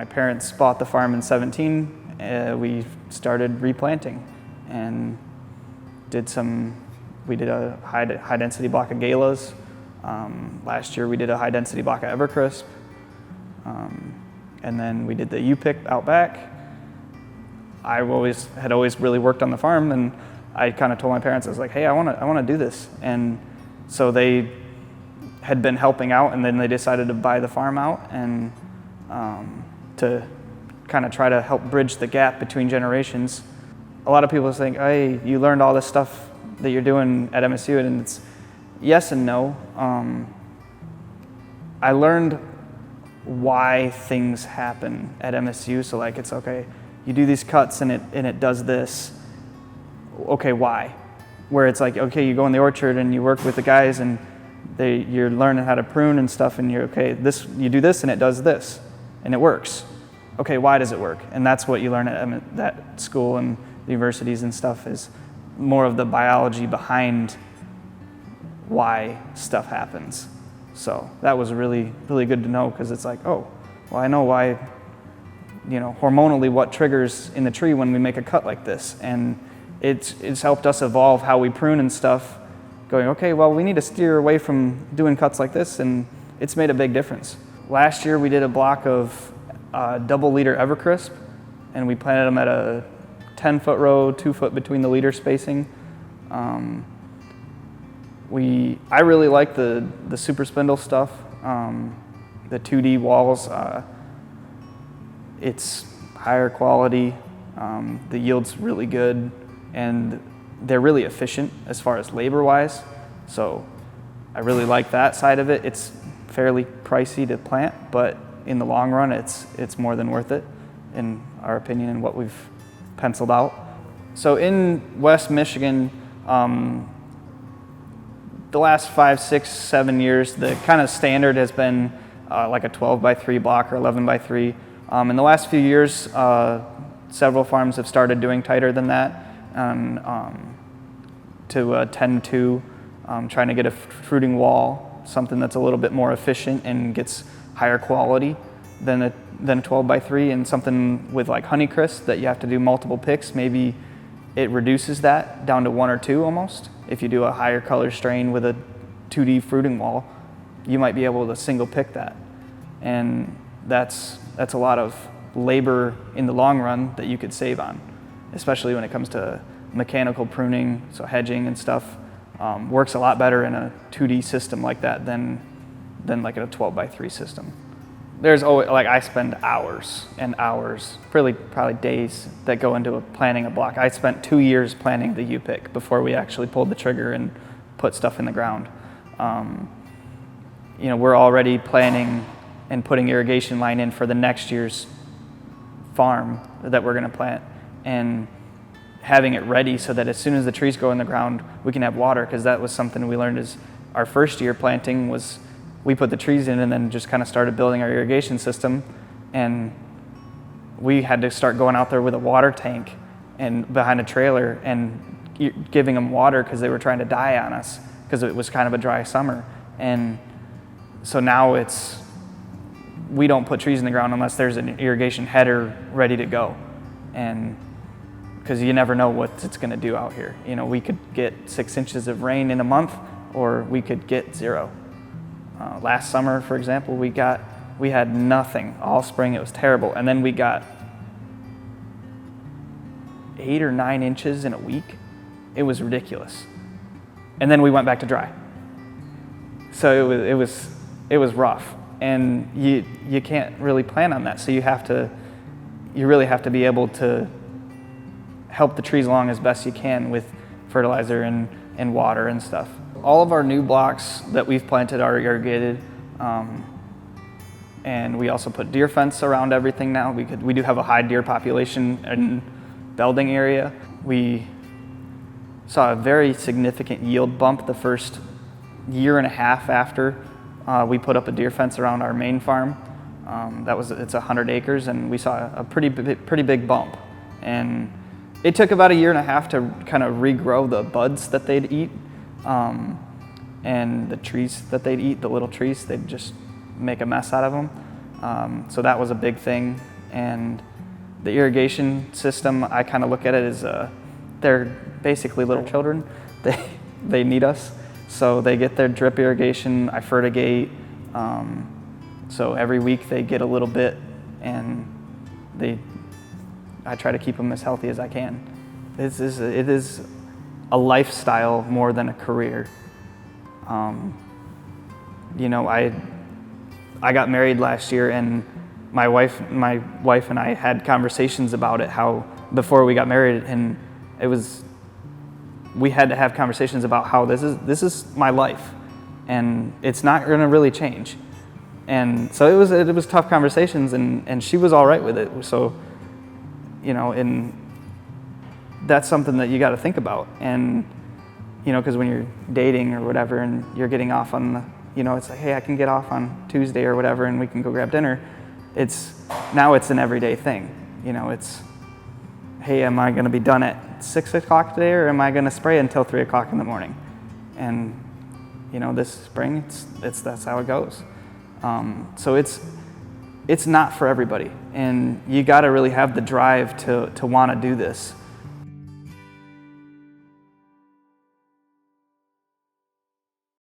my parents bought the farm in 17, we started replanting and we did a high density block of galas. Last year we did a high density block of evercrisp. And then we did the U-pick out back. I had always really worked on the farm, and I kind of told my parents, I was like, hey, I want to do this. And so they had been helping out, and then they decided to buy the farm out and to kind of try to help bridge the gap between generations. A lot of people think, hey, you learned all this stuff that you're doing at MSU, and it's yes and no. I learned why things happen at MSU. So like, it's okay, you do these cuts and it does this. Okay, why? Where it's like, okay, you go in the orchard and you work with the guys and you're learning how to prune and stuff, and you're okay, you do this and it does this and it works. Okay, why does it work? And that's what you learn at that school and the universities and stuff, is more of the biology behind why stuff happens. So that was really, really good to know, because it's like, oh, well, I know why, hormonally what triggers in the tree when we make a cut like this. And it's helped us evolve how we prune and stuff, going, okay, well, we need to steer away from doing cuts like this, and it's made a big difference. Last year we did a block of double leader evercrisp, and we planted them at a 10-foot row, 2 foot between the leader spacing. I really like the super spindle stuff, the 2D walls. It's higher quality, the yield's really good, and they're really efficient as far as labor-wise. So I really like that side of it. It's fairly pricey to plant, but in the long run, it's more than worth it, in our opinion, and what we've penciled out. So in West Michigan, the last 5, 6, 7 years, the kind of standard has been like a 12x3 block or 11x3. In the last few years, several farms have started doing tighter than that, and to 10-2, trying to get a fruiting wall, something that's a little bit more efficient and gets higher quality than a 12x3, and something with like Honeycrisp that you have to do multiple picks. Maybe it reduces that down to 1 or 2 almost. If you do a higher color strain with a 2D fruiting wall, you might be able to single pick that. And that's a lot of labor in the long run that you could save on, especially when it comes to mechanical pruning, so hedging and stuff. Works a lot better in a 2D system like that than like a 12x3 system. There's always, like, I spend hours and hours, probably days, that go into planning a block. I spent 2 years planning the U-pick before we actually pulled the trigger and put stuff in the ground. We're already planning and putting irrigation line in for the next year's farm that we're going to plant, and having it ready so that as soon as the trees go in the ground, we can have water, because that was something we learned as our first year planting. Was we put the trees in and then just kind of started building our irrigation system, and we had to start going out there with a water tank and behind a trailer and giving them water because they were trying to die on us because it was kind of a dry summer. And so now we don't put trees in the ground unless there's an irrigation header ready to go, and because you never know what it's going to do out here. We could get 6 inches of rain in a month, or we could get 0. Last summer, for example, we had nothing all spring. It was terrible, and then we got 8 or 9 inches in a week. It was ridiculous, and then we went back to dry. So it was rough, and you can't really plan on that. So you really have to be able to help the trees along as best you can with fertilizer and water and stuff. All of our new blocks that we've planted are irrigated, and we also put deer fence around everything now. We do have a high deer population in Belding area. We saw a very significant yield bump the first year and a half after we put up a deer fence around our main farm. It's 100 acres, and we saw a pretty big bump. And it took about a year and a half to kind of regrow the buds that they'd eat, and the trees that they'd eat, the little trees, they'd just make a mess out of them. So that was a big thing. And the irrigation system, I kind of look at it as they're basically little children. They need us. So they get their drip irrigation, I fertigate. So every week they get a little bit, and I try to keep them as healthy as I can. It is a lifestyle more than a career. You know, I got married last year, and my wife and I had conversations about it, how before we got married, and we had to have conversations about how this is my life, and it's not going to really change. And so it was tough conversations, and she was all right with it. So, you know, and that's something that you got to think about. And, you know, because when you're dating or whatever, and you're getting off on it's like, hey, I can get off on Tuesday or whatever, and we can go grab dinner. Now it's an everyday thing. You know, it's, hey, am I going to be done at 6 o'clock today, or am I going to spray until 3 o'clock in the morning? And, you know, this spring, that's how it goes. So it's not for everybody, and you got to really have the drive to want to do this.